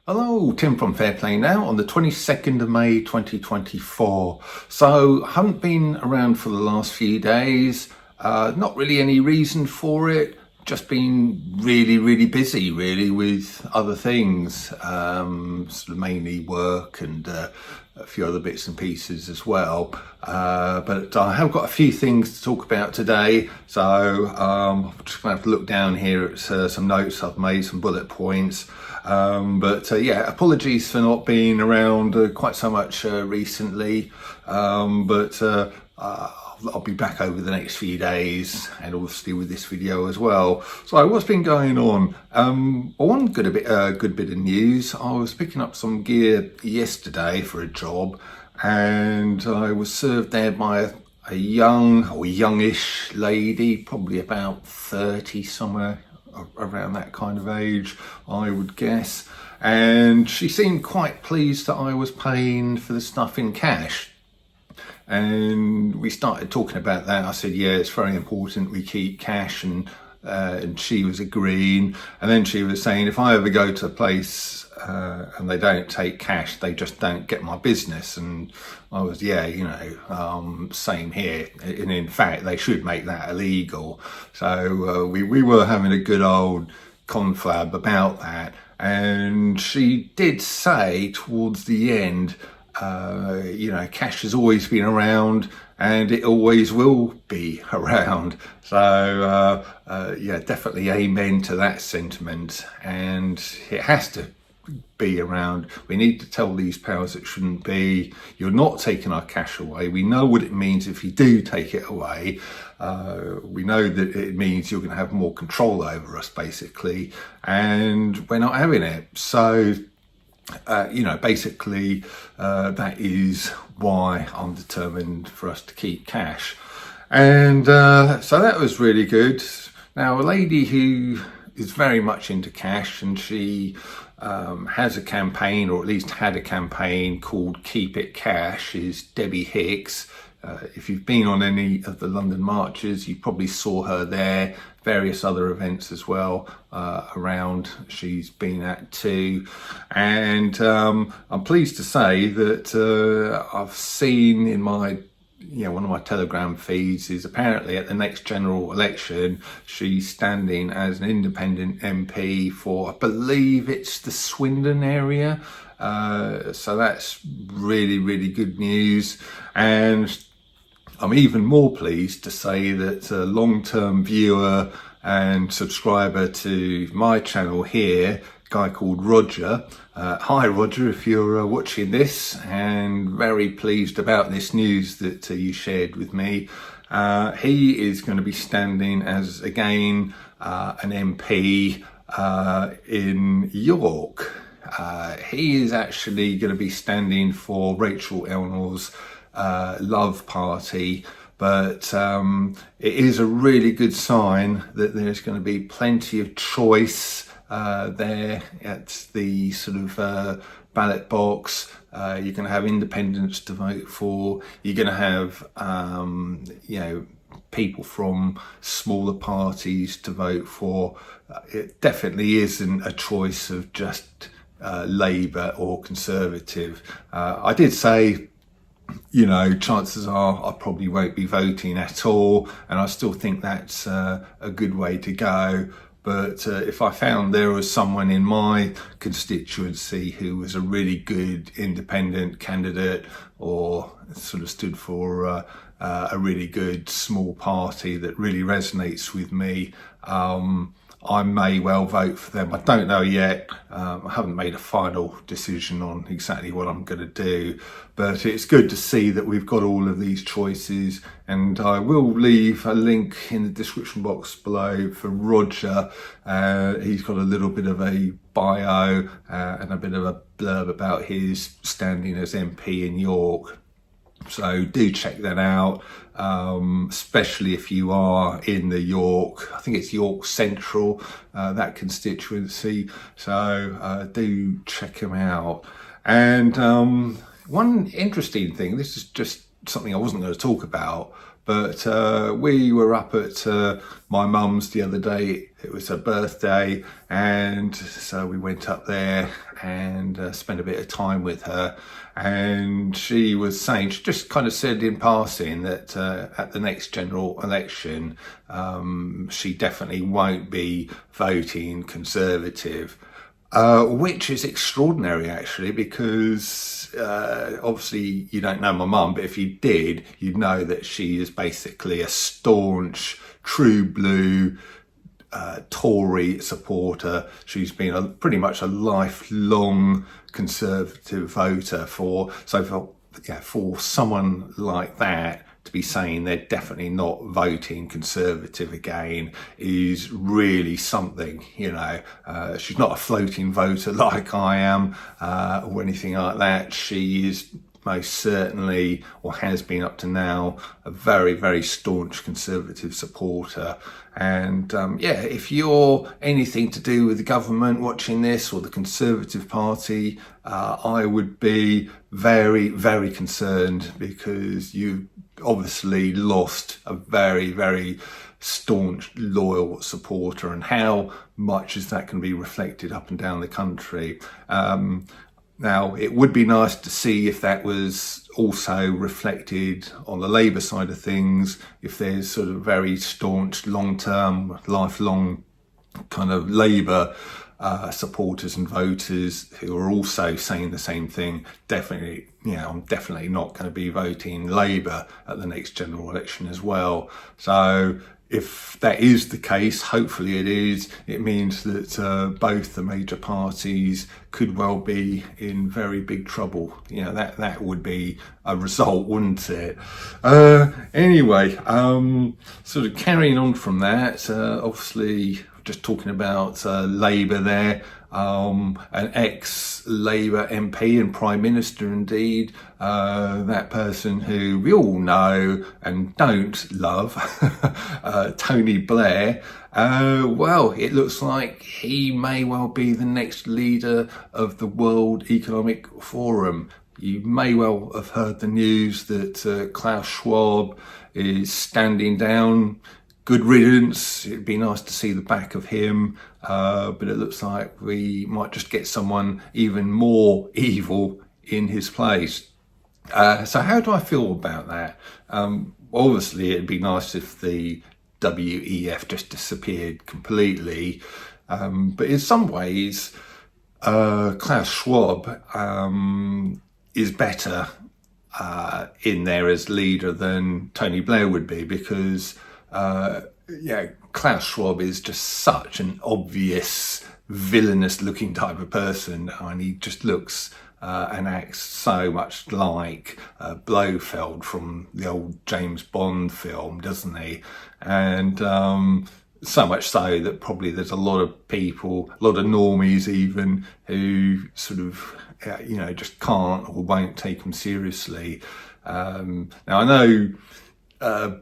Hello, Tim from Fair Play Now on the 22nd of May 2024. So, I haven't been around for the last few days. Not really any reason for it. Just been really busy really with other things. Sort of mainly work and a few other bits and pieces as well. But I have got a few things to talk about today. So I'm just going to have to look down here at some notes I've made, some bullet points. Yeah, apologies for not being around quite so much recently, I'll be back over the next few days, and obviously with this video as well. So what's been going on? One good bit of news. I was picking up some gear yesterday for a job, and I was served there by a young or youngish lady, probably about 30, somewhere around that kind of age, I would guess. And she seemed quite pleased that I was paying for the stuff in cash. And we started talking about that. I said, yeah, it's very important we keep cash, and she was agreeing. And then she was saying, if I ever go to a place and they don't take cash, they just don't get my business. And I was, same here. And in fact, they should make that illegal. So we were having a good old conflab about that. And she did say towards the end, cash has always been around and it always will be around. So definitely amen to that sentiment, and it has to be around. We need to tell these powers that shouldn't be, you're not taking our cash away. We know what it means if you do take it away. We know that it means you're going to have more control over us, basically, and we're not having it. So that is why I'm determined for us to keep cash. And so that was really good. Now, a lady who is very much into cash, and she has a campaign, or at least had a campaign called Keep It Cash, is Debbie Hicks. If you've been on any of the London marches, you probably saw her there. Various other events as well around she's been at too. And I'm pleased to say that I've seen in my one of my Telegram feeds is apparently at the next general election she's standing as an independent MP for, I believe it's the Swindon area. So that's really good news. And I'm even more pleased to say that a long-term viewer and subscriber to my channel here, a guy called Roger. Hi Roger, if you're watching this, and very pleased about this news that you shared with me. He is going to be standing as, again, an MP in York. He is actually going to be standing for Rachel Elnor's Love Party, but it is a really good sign that there's going to be plenty of choice there at the sort of ballot box. You're going to have independents to vote for. You're going to have people from smaller parties to vote for. It definitely isn't a choice of just Labour or Conservative. I did say, chances are I probably won't be voting at all, and I still think that's a good way to go. But if I found there was someone in my constituency who was a really good independent candidate, or sort of stood for a really good small party that really resonates with me, I may well vote for them. I don't know yet. I haven't made a final decision on exactly what I'm going to do, but it's good to see that we've got all of these choices. And I will leave a link in the description box below for Roger. He's got a little bit of a bio and a bit of a blurb about his standing as MP in York. So do check that out, especially if you are in the York, I think it's York Central, that constituency. So do check him out. And one interesting thing, this is just something I wasn't going to talk about, But we were up at my mum's the other day. It was her birthday, and so we went up there and spent a bit of time with her. And she was saying, she just kind of said in passing that at the next general election, she definitely won't be voting Conservative. Which is extraordinary, actually, because obviously you don't know my mum, but if you did, you'd know that she is basically a staunch, true blue Tory supporter. She's been pretty much a lifelong Conservative voter for someone like that to be saying they're definitely not voting Conservative again is really something, you know. She's not a floating voter like I am or anything like that. She is most certainly, or has been up to now, a very, very staunch Conservative supporter. And if you're anything to do with the government watching this, or the Conservative Party, I would be very, very concerned, because you obviously lost a very, very staunch, loyal supporter. And how much is that going to be reflected up and down the country? Now, it would be nice to see if that was also reflected on the Labour side of things, if there's sort of very staunch, long-term, lifelong kind of Labour supporters and voters who are also saying the same thing. Definitely, I'm definitely not going to be voting Labour at the next general election as well. So if that is the case, hopefully it is, it means that both the major parties could well be in very big trouble. That would be a result, wouldn't it? Anyway, sort of carrying on from that, obviously just talking about Labour there, an ex-Labour MP and Prime Minister indeed, that person who we all know and don't love, Tony Blair. Well, it looks like he may well be the next leader of the World Economic Forum. You may well have heard the news that Klaus Schwab is standing down. Good riddance. It'd be nice to see the back of him, but it looks like we might just get someone even more evil in his place. So how do I feel about that? Obviously, it'd be nice if the WEF just disappeared completely, but in some ways, Klaus Schwab is better in there as leader than Tony Blair would be, because Klaus Schwab is just such an obvious villainous looking type of person, and he just looks and acts so much like Blofeld from the old James Bond film, doesn't he? And so much so that probably there's a lot of people, a lot of normies even, who sort of just can't or won't take him seriously. Now I know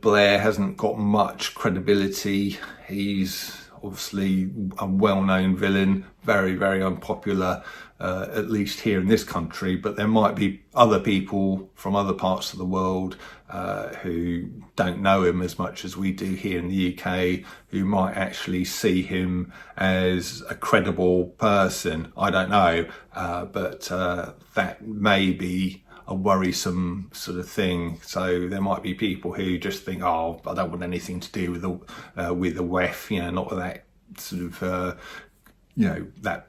Blair hasn't got much credibility. He's obviously a well-known villain, very, very unpopular, at least here in this country, but there might be other people from other parts of the world who don't know him as much as we do here in the UK, who might actually see him as a credible person. I don't know, but that may be a worrisome sort of thing. So there might be people who just think, oh, I don't want anything to do with the WEF, not with that sort of, that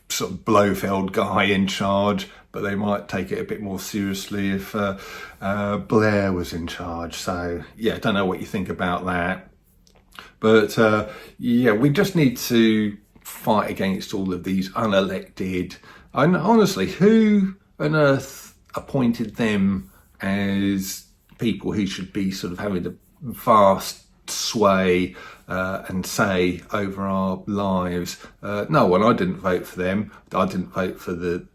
sort of Blofeld guy in charge, but they might take it a bit more seriously if Blair was in charge. So I don't know what you think about that. But we just need to fight against all of these unelected, and honestly, who on earth appointed them as people who should be sort of having a vast sway and say over our lives? No one. I didn't vote for them. I didn't vote for the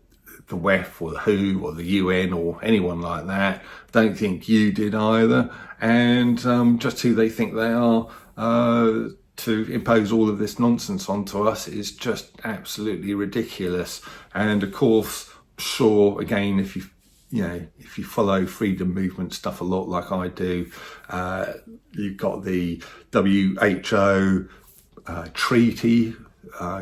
WEF or the WHO or the UN or anyone like that. Don't think you did either. And just who they think they are to impose all of this nonsense onto us is just absolutely ridiculous. And of course, sure, again, if you if you follow freedom movement stuff a lot like I do, you've got the WHO treaty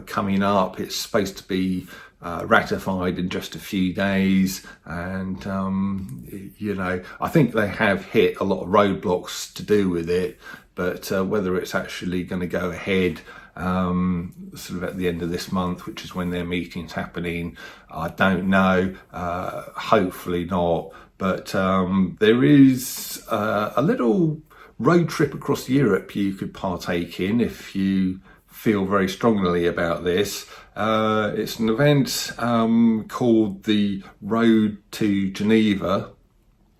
coming up. It's supposed to be ratified in just a few days, and I think they have hit a lot of roadblocks to do with it, but whether it's actually going to go ahead sort of at the end of this month, which is when their meeting's happening, I don't know. Hopefully not, but there is a little road trip across Europe you could partake in if you feel very strongly about this. It's an event called the Road to Geneva.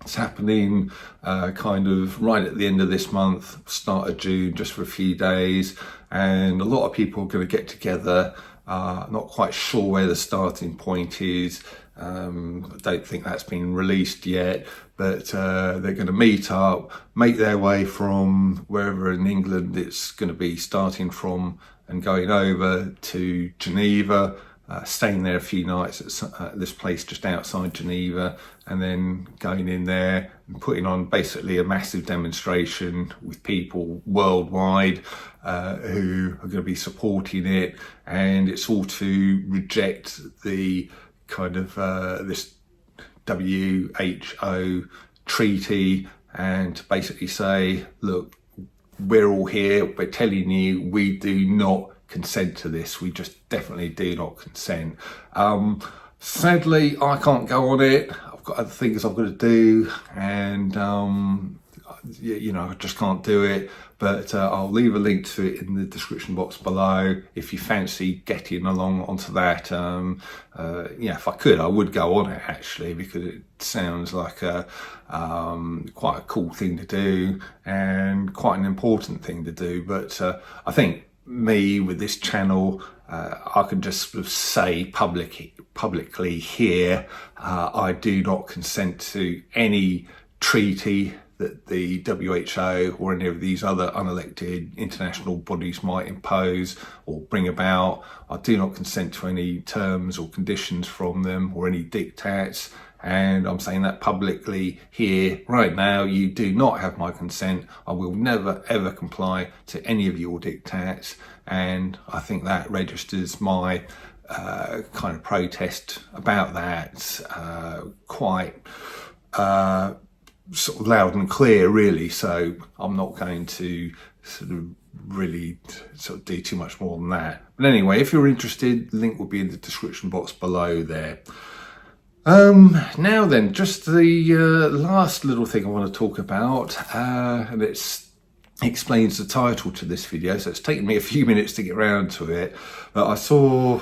It's happening kind of right at the end of this month, start of June, just for a few days, and a lot of people are going to get together. Not quite sure where the starting point is. I don't think that's been released yet, but they're going to meet up, make their way from wherever in England it's going to be starting from, and going over to Geneva, staying there a few nights at this place just outside Geneva, and then going in there and putting on basically a massive demonstration with people worldwide who are going to be supporting it. And it's all to reject the kind of this WHO treaty, and to basically say, look, we're all here, we're telling you we do not consent to this. We just definitely do not consent. Sadly, I can't go on it. I've got other things I've got to do, and I just can't do it. But I'll leave a link to it in the description box below if you fancy getting along onto that. If I could, I would go on it actually, because it sounds like quite a cool thing to do and quite an important thing to do. But I think me with this channel, I can just sort of say publicly here, I do not consent to any treaty that the WHO or any of these other unelected international bodies might impose or bring about. I do not consent to any terms or conditions from them or any diktats. And I'm saying that publicly here right now. You do not have my consent. I will never ever comply to any of your diktats, and I think that registers my kind of protest about that quite sort of loud and clear, really. So I'm not going to sort of really sort of do too much more than that. But anyway, if you're interested, the link will be in the description box below there. Now then, just the last little thing I want to talk about, and it explains the title to this video, so it's taken me a few minutes to get around to it. But I saw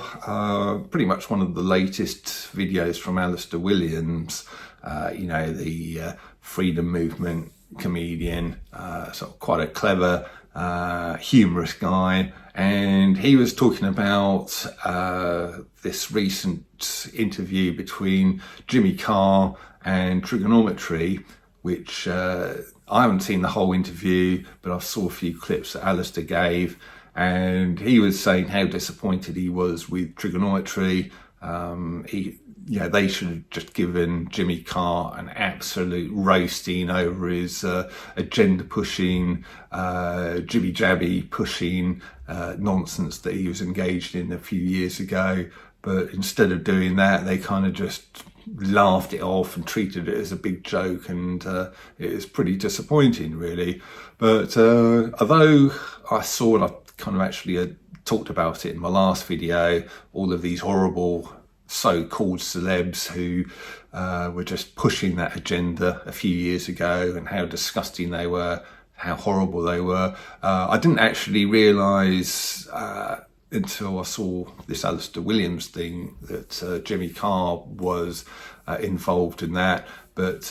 pretty much one of the latest videos from Alistair Williams, the freedom movement comedian, sort of quite a clever, humorous guy. And he was talking about this recent interview between Jimmy Carr and Trigonometry, which I haven't seen the whole interview, but I saw a few clips that Alistair gave, and he was saying how disappointed he was with Trigonometry. They should have just given Jimmy Carr an absolute roasting over his agenda pushing, jibby jabby pushing nonsense that he was engaged in a few years ago. But instead of doing that, they kind of just laughed it off and treated it as a big joke, and it was pretty disappointing, really. But although I saw, and I kind of actually talked about it in my last video, all of these horrible so-called celebs who were just pushing that agenda a few years ago, and how disgusting they were, how horrible they were. I didn't actually realise until I saw this Alistair Williams thing that Jimmy Carr was involved in that. But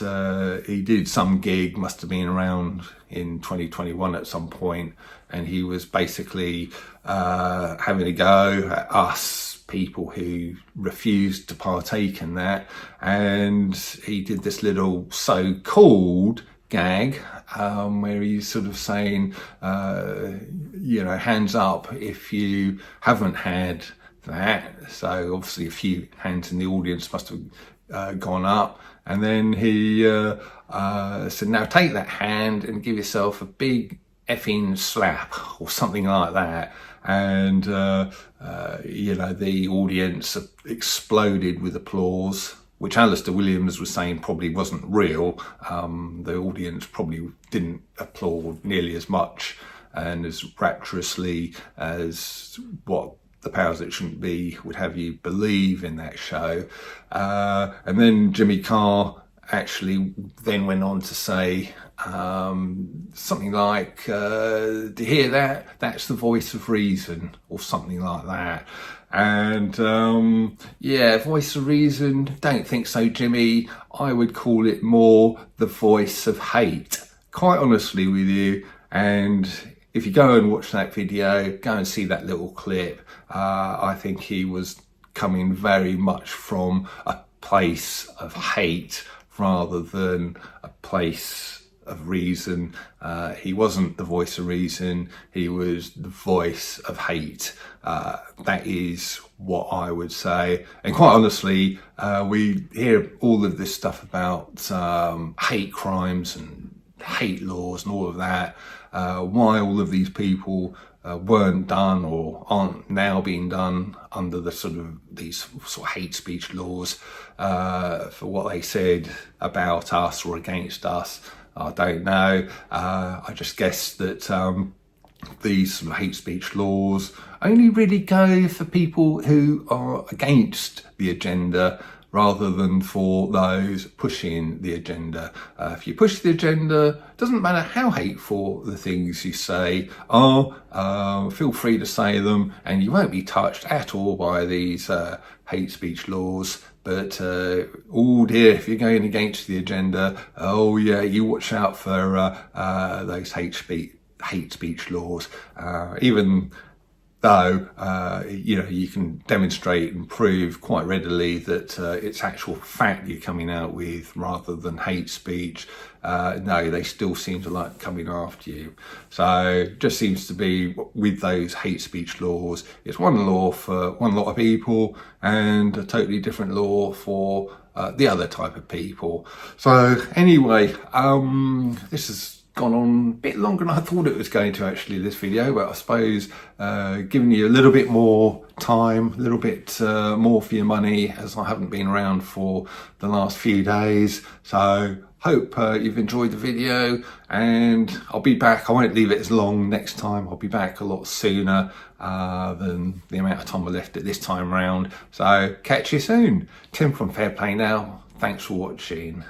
he did some gig, must have been around in 2021 at some point, and he was basically having a go at us people who refused to partake in that. And he did this little so-called gag where he's sort of saying, hands up if you haven't had that. So obviously a few hands in the audience must have gone up, and then he said, now take that hand and give yourself a big effing slap or something like that. And you know, the audience exploded with applause, which Alistair Williams was saying probably wasn't real. The audience probably didn't applaud nearly as much and as rapturously as what the powers that shouldn't be would have you believe in that show. And then Jimmy Carr actually then went on to say something like, do you hear that? That's the voice of reason, or something like that. And yeah, voice of reason, don't think so, Jimmy. I would call it more the voice of hate, quite honestly with you. And if you go and watch that video, go and see that little clip. I think he was coming very much from a place of hate rather than a place of reason. He wasn't the voice of reason, he was the voice of hate. That is what I would say. And quite honestly, we hear all of this stuff about hate crimes and hate laws and all of that. Why all of these people weren't done or aren't now being done under the these sort of hate speech laws for what they said about us or against us, I don't know. I just guess that these sort of hate speech laws only really go for people who are against the agenda rather than for those pushing the agenda. If you push the agenda, it doesn't matter how hateful the things you say are, feel free to say them and you won't be touched at all by these hate speech laws. But oh dear, if you're going against the agenda, oh yeah, you watch out for those hate speech laws. Even though you know, you can demonstrate and prove quite readily that it's actual fact you're coming out with rather than hate speech, no, they still seem to like coming after you. So just seems to be with those hate speech laws, it's one law for one lot of people and a totally different law for the other type of people. So anyway, this is gone on a bit longer than I thought it was going to actually, this video, but I suppose giving you a little bit more time, a little bit more for your money, as I haven't been around for the last few days. So hope you've enjoyed the video, and I'll be back. I won't leave it as long next time. I'll be back a lot sooner than the amount of time I left it this time round. So catch you soon. Tim from Fair Play Now. Thanks for watching.